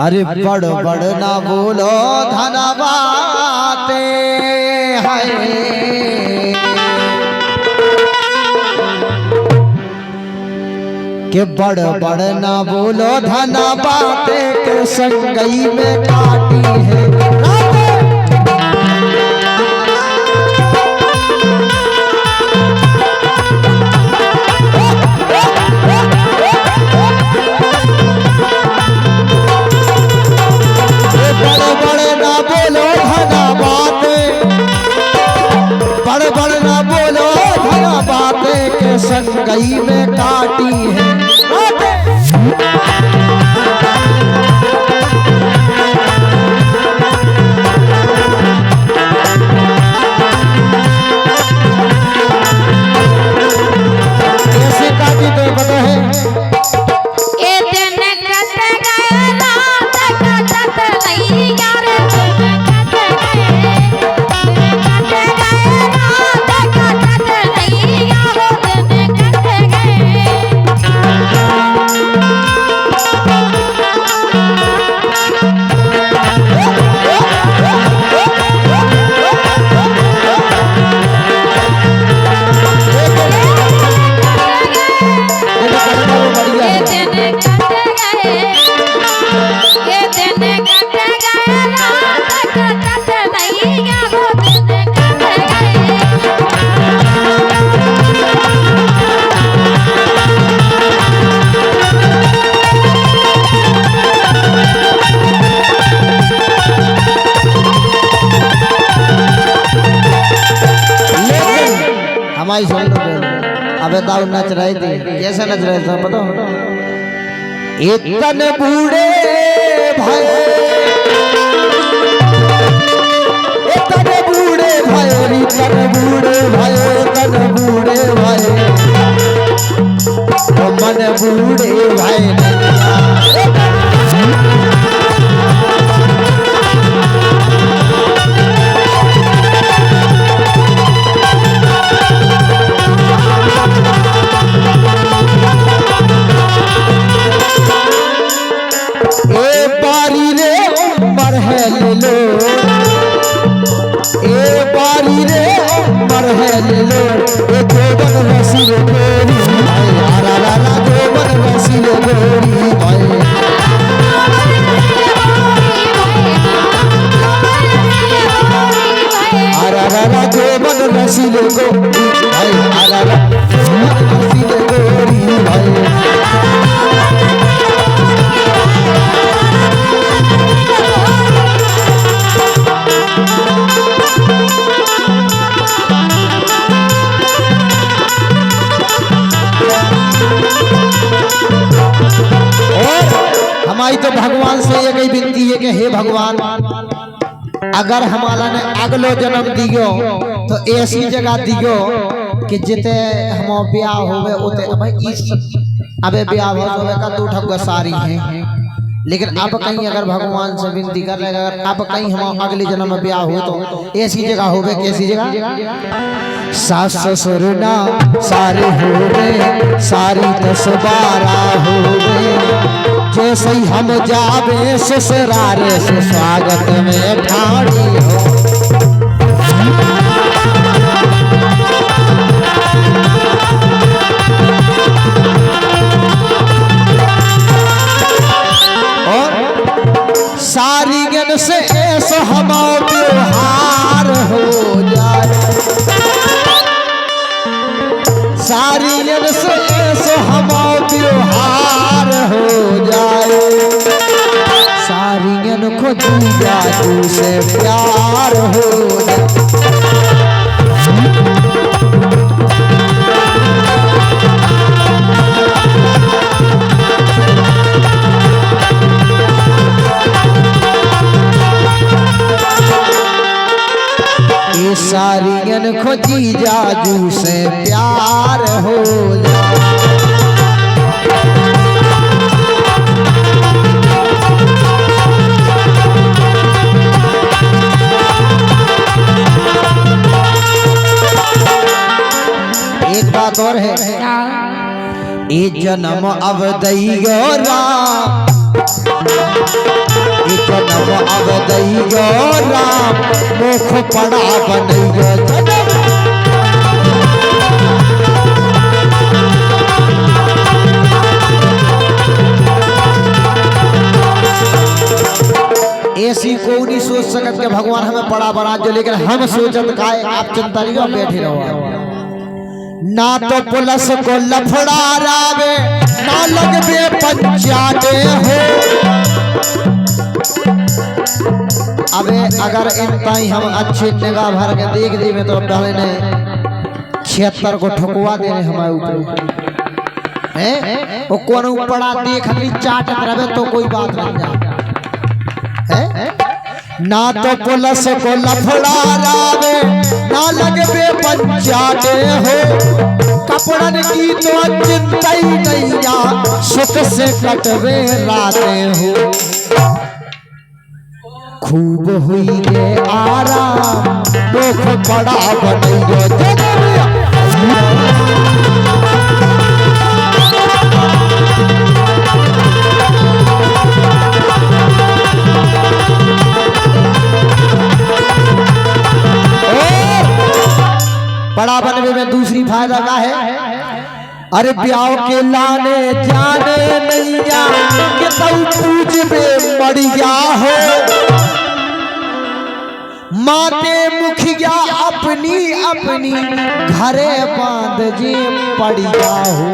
अरे बड़ बड़ ना बोलो धनबाते है कि बड़ बड़ ना बोलो धनबाते के संगई में काटी है। संगई में काटी है कैसे काटी तो पता है। ये दिन कट गए रात कटत नहीं यार कट गए रात कटत नहीं यार दिन कट गए। हमारी सुन अबे दाऊ नच रही थी, कैसे नच रहे थे पता हो? इतने बूढ़े भाई इतने बूढ़े भाई इतने बूढ़े भाई इतने बूढ़े भाई तो मन बूढ़े भाई हमारी तो भगवान से ये कई विनती है कि हे भगवान अगर हमारा ने अगलो जन्म दियो तो ऐसी जगह दियो कि जिते हम ब्याह होवे उते अबे ब्याह होवे का दो ठग सारी है। लेकिन अब कहीं अगर भगवान से विनती कर ले अगर अब कहीं हम अगले जन्म में ब्याह हो तो ऐसी जगह होवे कैसी जगह सास ससुर ना सारे होवे सारी 10-12 होवे जैसे ही हम जावे ससुरारे से स्वागत में ठाड़ी हो। और सारी गन से ऐसा हमारा व्यवहार हो जाए सारी गन से ऐसा हमारा व्यवहार हो जाए सारी गन को दूजा तू से प्यार हो जाए। सारियन खोजी जाजू से प्यार हो जाए। एक बात और है ये जन्म अवधि गौरा अब दैयो राम मुख पड़ा बनैयो जनम। ऐसी को नहीं सोच सकत के भगवान हमें बड़ा बना जो, लेकिन हम सोचत का आप चिंता नहीं बैठे रहो। ना तो पुलिस को लफड़ा रावे ना लगबे पंचाटे हो। अबे अगर इनका ही हम अच्छी निगाह भर के देख देवे तो पहले ने 76 को ठुकवा देने हमारे ऊपर है। वो कौन पड़ा देख ली चाटत रहे तो कोई बात नहीं जा है। ना तो पुलिस को लफड़ा रावे ना लगबे पंचाटे हो। कपड़न की तो चिंता ही नहीं या सुख से कटवे राते हो। खूब हुई गे आराम मुख बड़ा बनैयो जनम। बड़ा बनवे में दूसरी फायदा का है। अरे ब्याह के लाने जाने नैया के तऊ पूजबे मरिया हो। माते मुखिया अपनी अपनी घरे बांध जे पड़िया हो।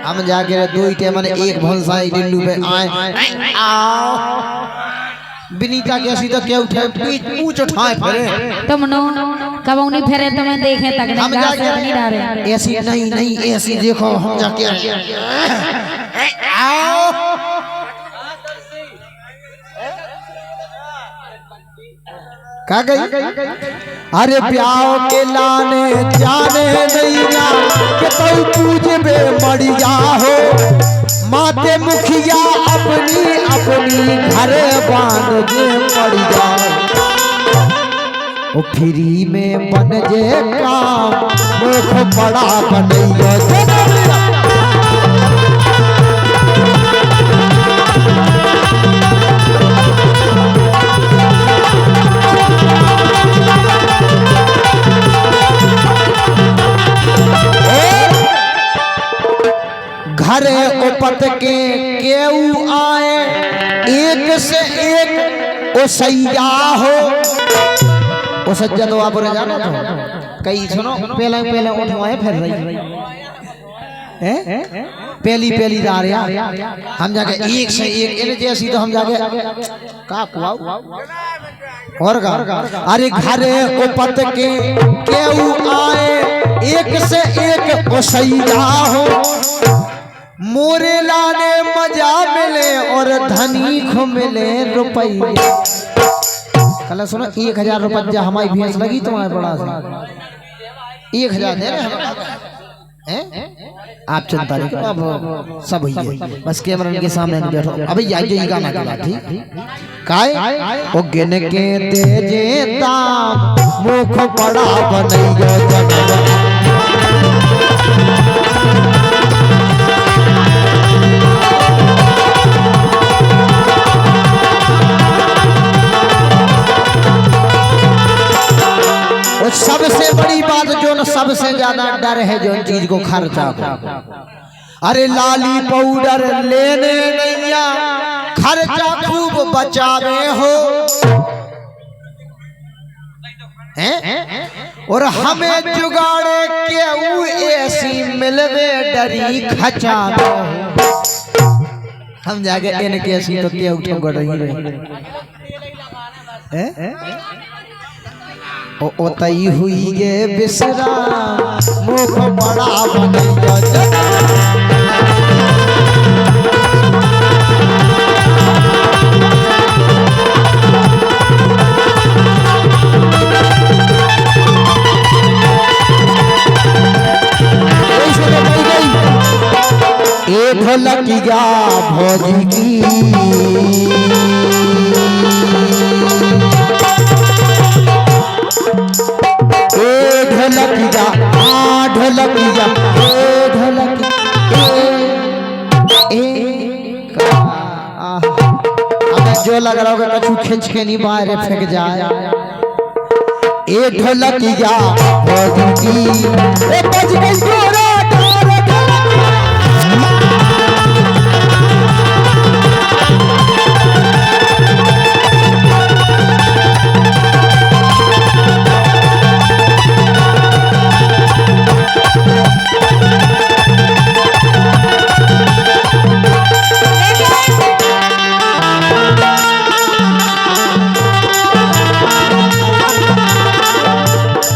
हम जाके दो टे मैंने एक भंसाई दिल्लू पे आए आओ बिनीता के ऐसी तो क्या उठे पूछ उठाए फिरे तुम नो कब नहीं फेरे तुम्हें देखे तक नहीं घास नहीं डाले। ऐसी नहीं ऐसी देखो हम जाके आओ का गई। अरे ब्याह के लाने जाने नहीं ना के तू पूजबे मरिया हो। माते मुखिया अपनी अपनी घरे बांध जे मरिया। ओ फ्री में बन जे काम मुख बड़ा बनैयो जनम। घरे उपत के केऊ आए एक से एक ओ सैया हो। ओ सज्जा तो आप जाना तो कई सुनो पहले पहले उठवाए फिर रही है पहली जा रहा हम जाके एक से एक इन जैसी तो हम जाके का कुआऊ और का। अरे घरे उपत के केऊ आए एक से एक ओ सैया हो। मोरे लाने मजा मिले और धनी को मिले रुपये। कल सुनो 1000 रुपया हमारी भैंस लगी तुम्हारे बड़ा सा 1000 दे रहे हैं। आप चिंता नहीं करो अब सब हुई है बस कैमरा के सामने नहीं बैठो। अबे ये गाना की बात थी काय ओ गिन के तेजे ताम मुख बड़ा बनैयो जनम। सबसे बड़ी बात जो न सबसे ज्यादा डर है जो चीज को खर्चा को। अरे लाली पाउडर लेने नैया खर्चा खूब बचावे हो। और हमें जुगाड़े के ऐसी मिलवे डरी खचावे हो। हम जाके इनके ऐसी तो क्या उठो गड़ रही है। ओ तई हुई गे बिसरा मुख बड़ा बनैयो जनम। ए ढोलकिया भौजी की ढोलकिया ढोलकिया ढोलकिया जो लग रहा होगा कछु खींच के नहीं बाहर फेंक जाए। ए ढोलकिया भौजी ए बज गई जोरा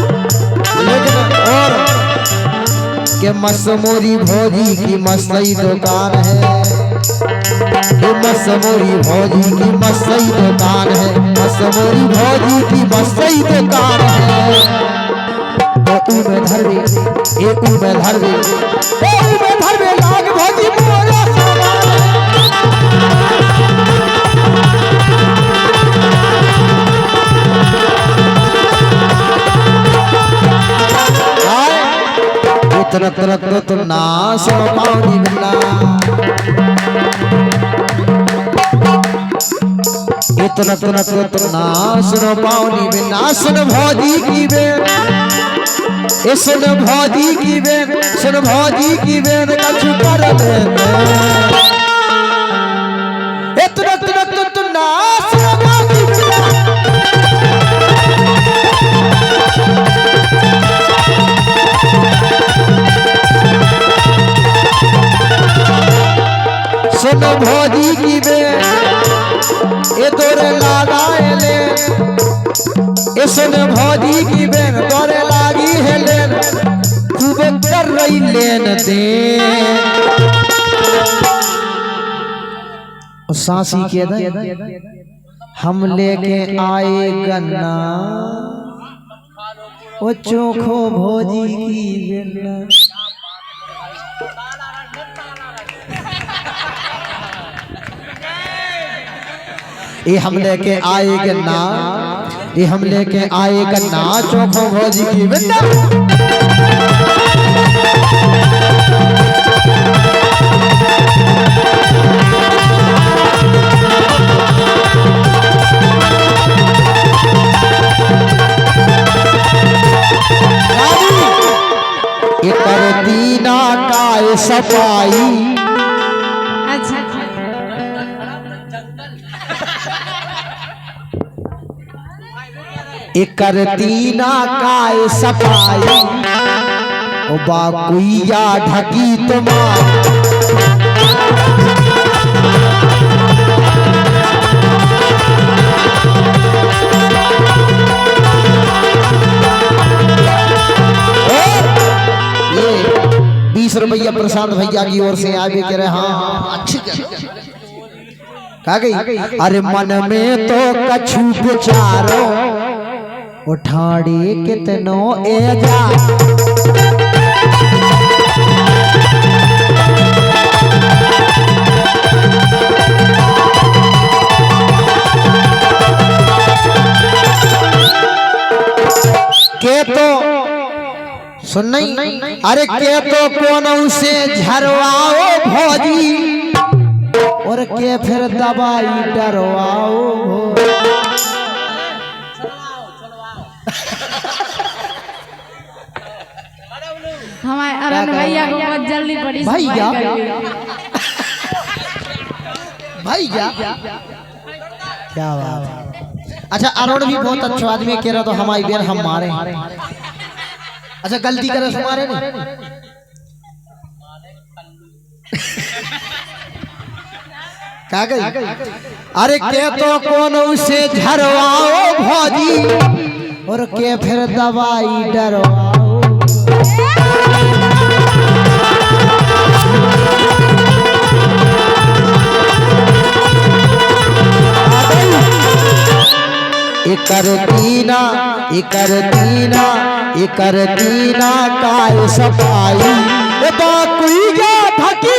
तार के मसमोरी भौजी की मसई दुकान है, के मसमोरी भौजी की मसई दुकान है, मसमोरी भौजी की मसई दुकान है। तो उमे धरवे ए उमे धरवे ए उमे धरवे लाग भौजी मोरा तरक तरक तो नास पाऊनी बिना इतना तरक तो नास पाऊनी बिना सुन भौजी की बेन ए सुन भौजी की बेन सुन भौजी की बेन कछु कर ले इतना तरक तो नास पाऊनी बिना सुन भौजी की बे ए तोरे लागा ले ए सुन भौजी की बे तोरे लागी है लेन खूब कर रही लेन दे सासी के दे हम लेके आए गन्ना ओ चोखो भौजी की बेना ये हम लेके आए गन्ना ये हम लेके आए गन्ना चोखो भौजी की बेटा ये कर दीना का सफाई करतीना काय सफाई ओ बाकुइया ढकी तुम्हार ये 20 रुपया प्रशांत भैया की ओर से आगे कह रहे हाँ अच्छी कहा गई। अरे मन में तो कछु विचारो उठाड़ी कितनो एजा के तो सुन नहीं अरे के तो कोनो से झरवाओ भौजी और के फिर दवाई डरवाओ हमारे अरुण भैया को बहुत जल्दी बड़ी भैया भैया क्या बात है। अच्छा अरुण भी बहुत अच्छा आदमी कह रहा तो हमारी बेर हम मारे अच्छा गलती करे हमारे नहीं क्या गई। अरे के तो कौन उसे झरवाओ भौजी और के फिर दवाई डरवाओ करतीना काय सफाई बाकुइया ढकी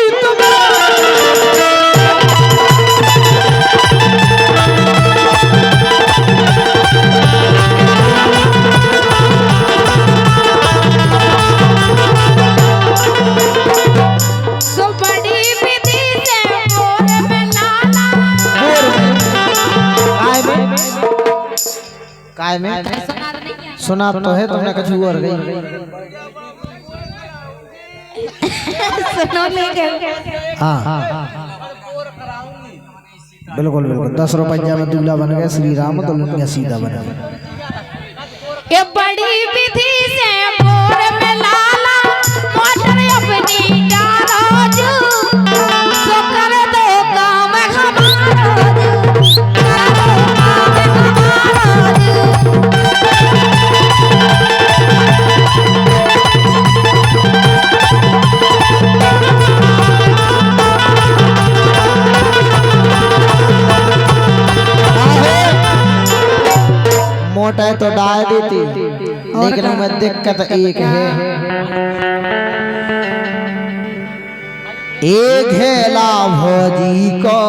सो बड़ी विधि से मोर में नाना काय में सुना तो नहीं क्या? सुना तो है, तुमने कुछ और गई। सुनो नहीं क्या? हाँ बिल्कुल बिल्कुल। 10 रुपया में दूल्हा बन गए श्री राम, दुल्हन का सीधा बन गया। ये बड़ी विधि से बोर में लाला मोटर अपनी डालो जो तो कर दो काम हमारा जो कर दो काम हमारा जो। मोटा है तो डाल देती, लेकिन हमें दिक्कत एक है, एक है भौजी को,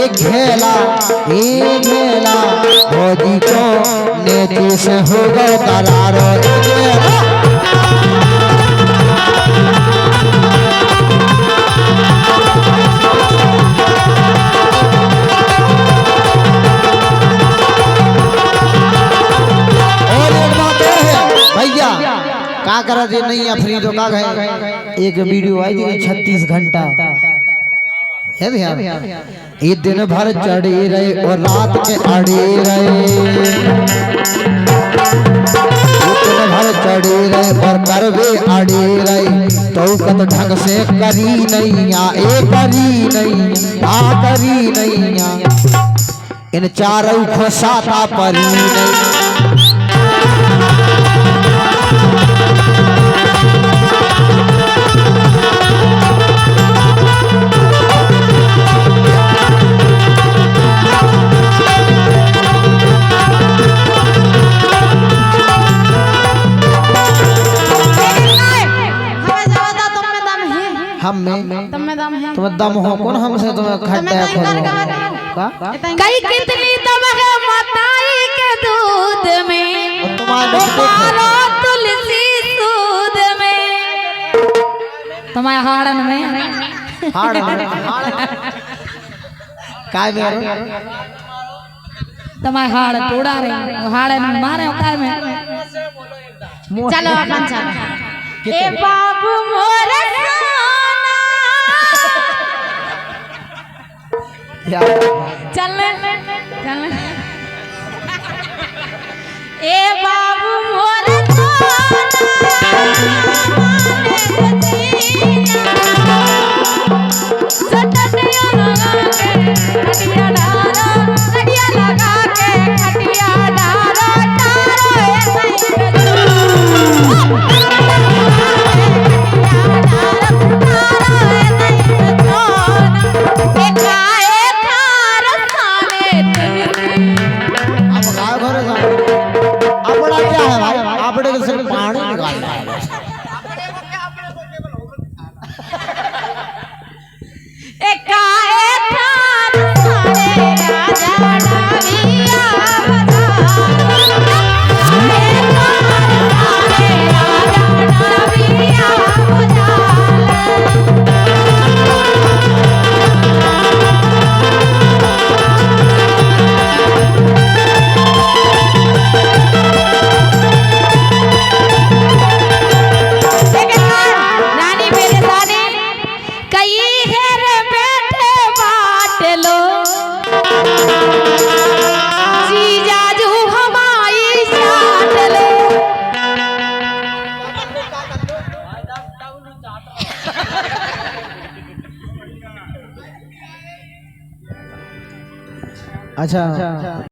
एक घेला भौजी को नेती से होगा करार। भैया का करा जे नहीं अफरी तो का गए। एक वीडियो आई थी 36 घंटा है ध्यान, ये दिन भर चढ़े रहे और रात के अड़े रहे, दिन भर चढ़े रहे और करवे अड़े रहे, तो कत ढंग से करी नहीं करी नहीं इन चारों खोसाता परी नहीं। हम में तुम्हें दम हो कौन हमसे तुम्हें खड्डा खोलो कई कितनी दम है मताई के दूध में, तुम्हारा तुलसी दूध में, तुम्हारे हाड़न में हाड़ काय में तुम्हारे हाड़ तोड़ा रहे हाड़न में मारे काय में। चलो अपन चलो ए बाबू मोरे चलने ए बाबू मोरे अच्छा